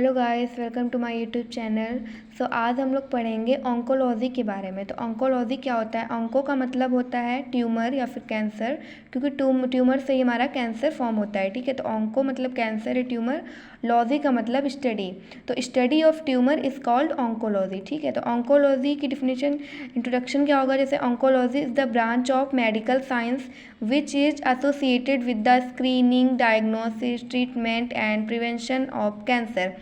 Hello guys, welcome to my YouTube channel. आज हम लोग पढ़ेंगे ऑन्कोलॉजी के बारे में। तो ऑन्कोलॉजी क्या होता है? ऑन्को का मतलब होता है ट्यूमर या फिर कैंसर, क्योंकि ट्यूमर से ही हमारा कैंसर फॉर्म होता है। ठीक है, तो ऑन्को मतलब कैंसर है, ट्यूमर, लॉजी का मतलब स्टडी। तो study of tumour is called oncology. ठीक है, तो ऑन्कोलॉजी की डिफिनेशन, इंट्रोडक्शन क्या होगा? जैसे oncology is the branch of medical science which is associated with the screening, diagnosis, treatment and prevention of cancer.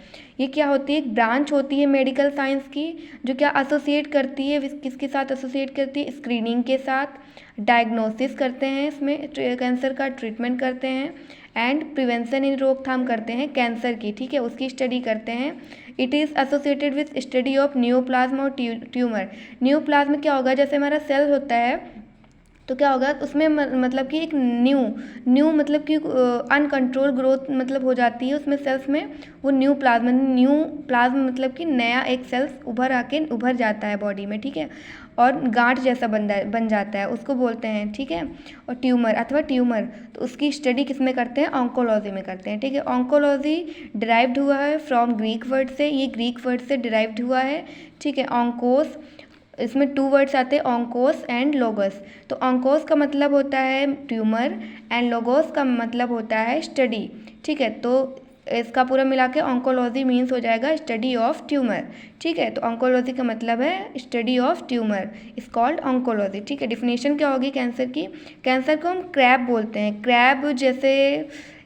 ये क्या होती है? एक ब्रांच होती है मेडिकल साइंस की, जो क्या एसोसिएट करती है, किसके साथ एसोसिएट करती है? स्क्रीनिंग के साथ, डायग्नोसिस करते हैं, इसमें कैंसर का ट्रीटमेंट करते हैं, एंड प्रिवेंशन इन रोकथाम करते हैं कैंसर की। ठीक है, उसकी स्टडी करते हैं। It is associated with study of neoplasm और ट्यूमर। न्यूप्लाज्म क्या होगा? जैसे हमारा सेल होता है तो क्या होगा उसमें, मतलब कि एक न्यू मतलब कि अनकंट्रोल ग्रोथ मतलब हो जाती है उसमें सेल्स में। वो न्यू प्लाज्म मतलब कि नया एक सेल्स उभर जाता है बॉडी में। ठीक है, और गांठ जैसा बन जाता है, उसको बोलते हैं। ठीक है, और ट्यूमर तो उसकी स्टडी किस में करते हैं? ऑन्कोलॉजी में करते हैं। ठीक है, ऑन्कोलॉजी डिराइव्ड हुआ है फ्रॉम ग्रीक वर्ड से, ये ग्रीक वर्ड से डिराइव्ड हुआ है। ठीक है, ऑन्कोस, इसमें 2 वर्ड्स आते हैं, ऑन्कोस एंड लोगोस। तो ऑन्कोस का मतलब होता है ट्यूमर एंड लोगोस का मतलब होता है स्टडी। ठीक है, तो इसका पूरा मिला के ऑन्कोलॉजी मीन्स हो जाएगा स्टडी ऑफ ट्यूमर। ठीक है, तो ऑन्कोलॉजी का मतलब है study of tumour, is called oncology. ठीक है, डिफिनेशन क्या होगी कैंसर की? कैंसर को हम क्रैब बोलते हैं। क्रैब जैसे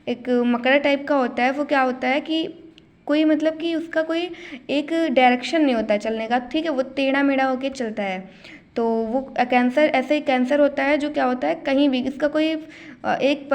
एक मकड़ा टाइप का होता है, वो क्या होता है कि कोई मतलब कि उसका कोई एक डायरेक्शन नहीं होता है चलने का। ठीक है, वो टेढ़ा मेढ़ा होके चलता है। तो वो कैंसर ऐसे ही कैंसर होता है जो क्या होता है, कहीं भी इसका कोई एक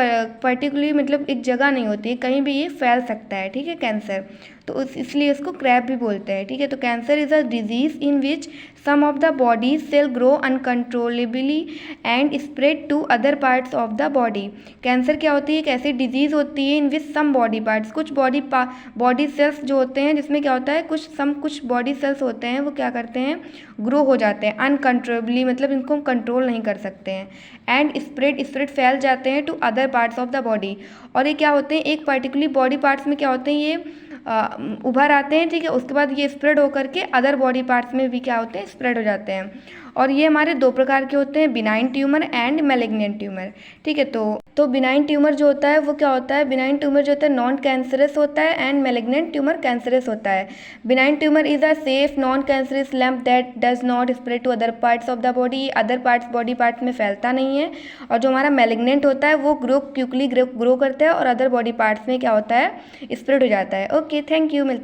पर्टिकुलरली मतलब एक जगह नहीं होती है, कहीं भी ये फैल सकता है। ठीक है, कैंसर तो इसलिए इसको क्रैब भी बोलते हैं। ठीक है, तो cancer is a disease in which some of the body cell grow uncontrollably and spread to other parts of the body. Cancer क्या होती है? एक ऐसी डिजीज़ होती है in which some body parts, कुछ बॉडी सेल्स जो होते हैं, जिसमें क्या होता है कुछ बॉडी सेल्स होते हैं, वो क्या करते हैं? ग्रो हो जाते हैं अनकंट्रोलेबली, मतलब इनको कंट्रोल नहीं कर सकते हैं। एंड स्प्रेड फैल जाते हैं to other parts of the body. और ये क्या होते हैं? एक पर्टिकुलर बॉडी पार्ट्स में क्या होते हैं? ये उभर आते हैं। ठीक है, उसके बाद ये स्प्रेड होकर के अदर बॉडी पार्ट्स में भी क्या होते हैं? स्प्रेड हो जाते हैं। और ये हमारे 2 प्रकार के होते हैं, benign tumour and malignant tumour. ठीक है, तो बिनाइन ट्यूमर जो होता है वो क्या होता है? बिनाइन ट्यूमर जो होता है नॉन कैंसरस होता है, एंड मैलिग्नेंट ट्यूमर कैंसरस होता है। Benign tumour is a safe non cancerous lump that does not spread to other parts of the body, other parts body parts में फैलता नहीं है। और जो हमारा मैलिग्नेंट होता है वो क्विकली ग्रो करता है और अदर बॉडी पार्ट्स में क्या होता है? स्प्रेड हो जाता है। ओके, थैंक यू, मिलते हैं।